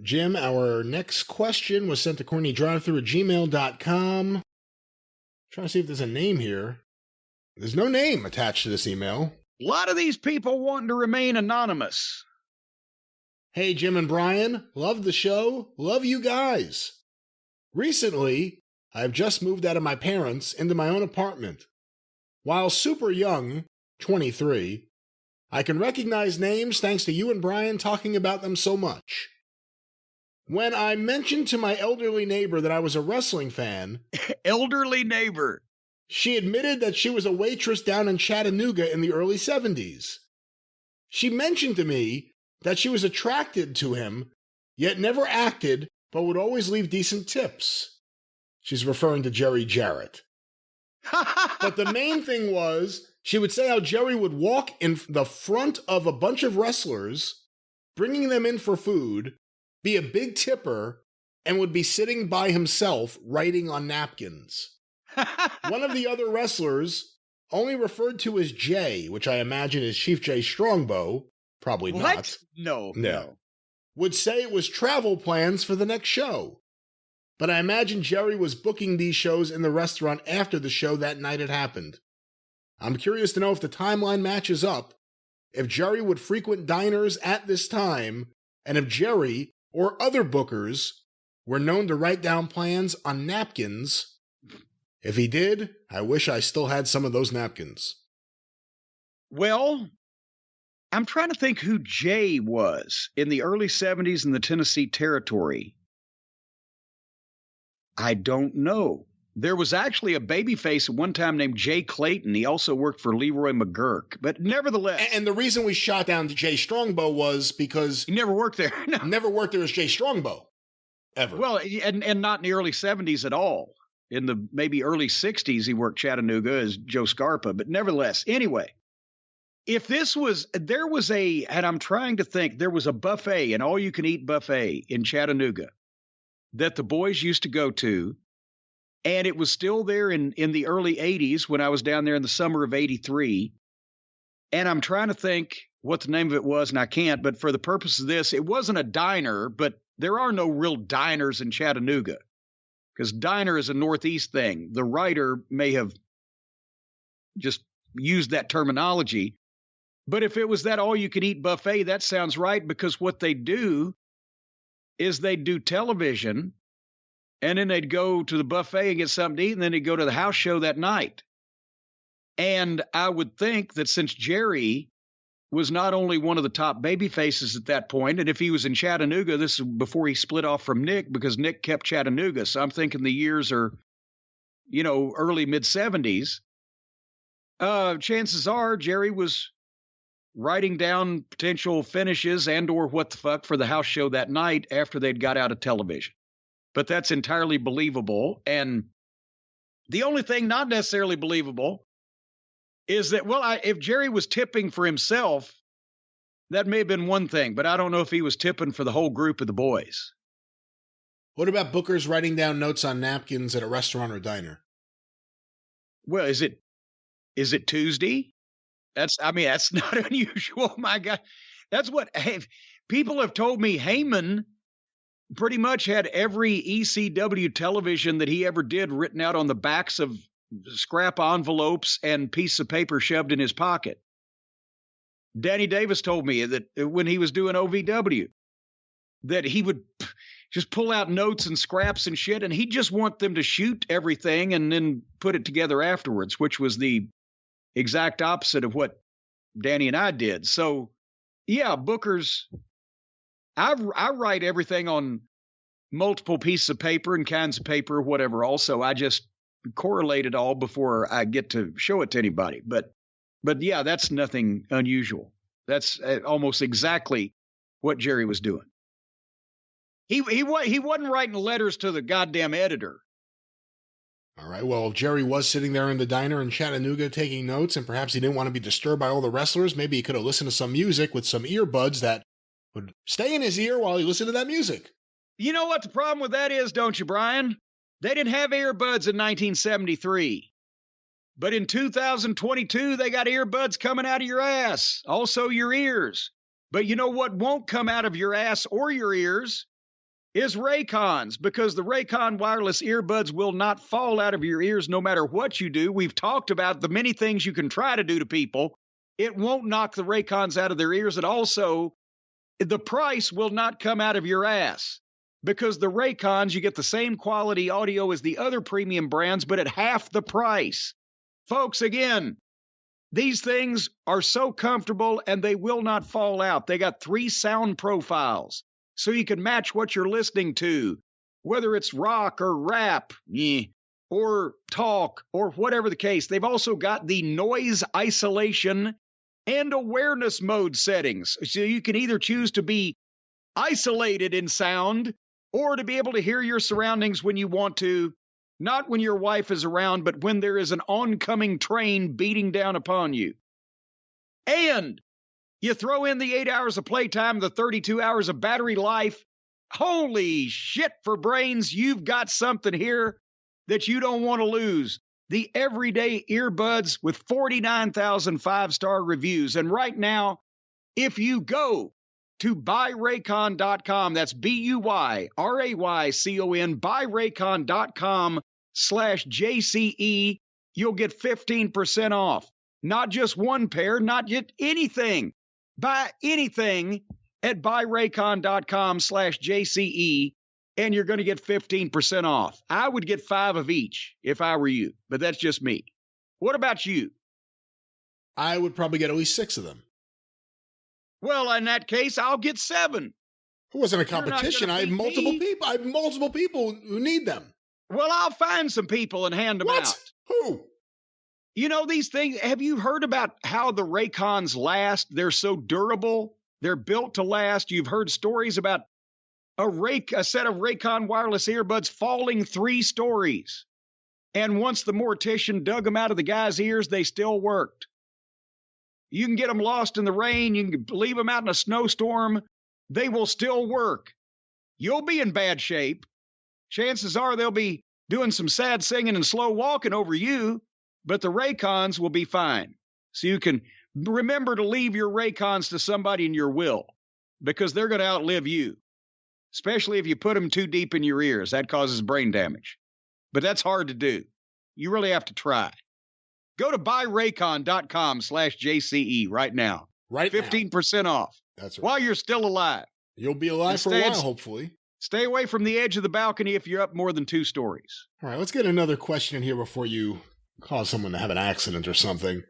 Jim, our next question was sent to CornyDriveThru@gmail.com. Trying to see if there's a name here. There's no name attached to this email. A lot of these people wanting to remain anonymous. Hey, Jim and Brian. Love the show. Love you guys. Recently, I've just moved out of my parents' into my own apartment. While super young, 23, I can recognize names thanks to you and Brian talking about them so much. When I mentioned to my elderly neighbor that I was a wrestling fan, Elderly neighbor. she admitted that she was a waitress down in Chattanooga in the early 70s. She mentioned to me that she was attracted to him, yet never acted, but would always leave decent tips. She's referring to Jerry Jarrett. But the main thing was, she would say how Jerry would walk in the front of a bunch of wrestlers, bringing them in for food, be a big tipper, and would be sitting by himself writing on napkins. One of the other wrestlers, only referred to as Jay, which I imagine is Chief Jay Strongbow, probably What? not. No. Would say it was travel plans for the next show. But I imagine Jerry was booking these shows in the restaurant after the show that night had happened. I'm curious to know if the timeline matches up, if Jerry would frequent diners at this time, and if Jerry or other bookers were known to write down plans on napkins. If he did, I wish I still had some of those napkins. Well, I'm trying to think who Jay was in the early 70s in the Tennessee Territory. I don't know. There was actually a babyface at one time named Jay Clayton. He also worked for Leroy McGurk. But nevertheless... And the reason we shot down Jay Strongbow was because... He never worked there. No. Never worked there as Jay Strongbow. Ever. Well, and not in the early 70s at all. In the maybe early 60s, he worked Chattanooga as Joe Scarpa. But nevertheless, anyway, if this was... There was a... And I'm trying to think. There was a buffet, an all-you-can-eat buffet in Chattanooga that the boys used to go to. And it was still there in the early 80s when I was down there in the summer of 83. And I'm trying to think what the name of it was, and I can't. But for the purpose of this, it wasn't a diner, but there are no real diners in Chattanooga because diner is a Northeast thing. The writer may have just used that terminology. But if it was that all-you-can-eat buffet, that sounds right because what they do is they do television. And then they'd go to the buffet and get something to eat, and then they'd go to the house show that night. And I would think that since Jerry was not only one of the top baby faces at that point, and if he was in Chattanooga, this is before he split off from Nick, because Nick kept Chattanooga. So I'm thinking the years are, early mid-70s. Chances are Jerry was writing down potential finishes and or what the fuck for the house show that night after they'd got out of television. But that's entirely believable. And the only thing not necessarily believable is that, if Jerry was tipping for himself, that may have been one thing, but I don't know if he was tipping for the whole group of the boys. What about bookers writing down notes on napkins at a restaurant or diner? Well, is it Tuesday? That's not unusual. My God. That's what people have told me. Heyman pretty much had every ECW television that he ever did written out on the backs of scrap envelopes and pieces of paper shoved in his pocket. Danny Davis told me that when he was doing OVW, that he would just pull out notes and scraps and shit, and he'd just want them to shoot everything and then put it together afterwards, which was the exact opposite of what Danny and I did. So, yeah, bookers... I write everything on multiple pieces of paper and kinds of paper, whatever. Also, I just correlate it all before I get to show it to anybody. But yeah, that's nothing unusual. That's almost exactly what Jerry was doing. He wasn't writing letters to the goddamn editor. All right, well, if Jerry was sitting there in the diner in Chattanooga taking notes, and perhaps he didn't want to be disturbed by all the wrestlers, maybe he could have listened to some music with some earbuds that would stay in his ear while he listened to that music. You know what the problem with that is, don't you, Brian? They didn't have earbuds in 1973. But in 2022, they got earbuds coming out of your ass. Also your ears. But you know what won't come out of your ass or your ears? is Raycons, because the Raycon wireless earbuds will not fall out of your ears no matter what you do. We've talked about the many things you can try to do to people. It won't knock the Raycons out of their ears. And also, the price will not come out of your ass, because the Raycons, you get the same quality audio as the other premium brands, but at half the price. Folks, again, these things are so comfortable and they will not fall out. They got 3 sound profiles, so you can match what you're listening to, whether it's rock or rap, or talk, or whatever the case. They've also got the noise isolation and awareness mode settings, so you can either choose to be isolated in sound or to be able to hear your surroundings when you want to, not when your wife is around, but when there is an oncoming train beating down upon you. And you throw in the 8 hours of playtime, the 32 hours of battery life. Holy shit for brains, you've got something here that you don't want to lose. The everyday earbuds with 49,000 5-star reviews. And right now, if you go to buyraycon.com, that's BUYRAYCON, buyraycon.com/JCE, you'll get 15% off. Not just one pair, not just anything. Buy anything at buyraycon.com/JCE, and you're going to get 15% off. I would get 5 of each if I were you, but that's just me. What about you? I would probably get at least 6 of them. Well, in that case, I'll get 7. It wasn't a competition. I have multiple people. I have multiple people who need them. Well, I'll find some people and hand them out. Who? You know, these things, have you heard about how the Raycons last? They're so durable. They're built to last. You've heard stories about a set of Raycon wireless earbuds falling 3 stories. And once the mortician dug them out of the guy's ears, they still worked. You can get them lost in the rain. You can leave them out in a snowstorm. They will still work. You'll be in bad shape. Chances are they'll be doing some sad singing and slow walking over you, but the Raycons will be fine. So you can remember to leave your Raycons to somebody in your will, because they're going to outlive you, especially if you put them too deep in your ears. That causes brain damage. But that's hard to do. You really have to try. Go to buyraycon.com/JCE right now. Right 15% off. That's right. While you're still alive. You'll be alive for a while, hopefully. Stay away from the edge of the balcony if you're up more than 2 stories. All right, let's get another question in here before you cause someone to have an accident or something.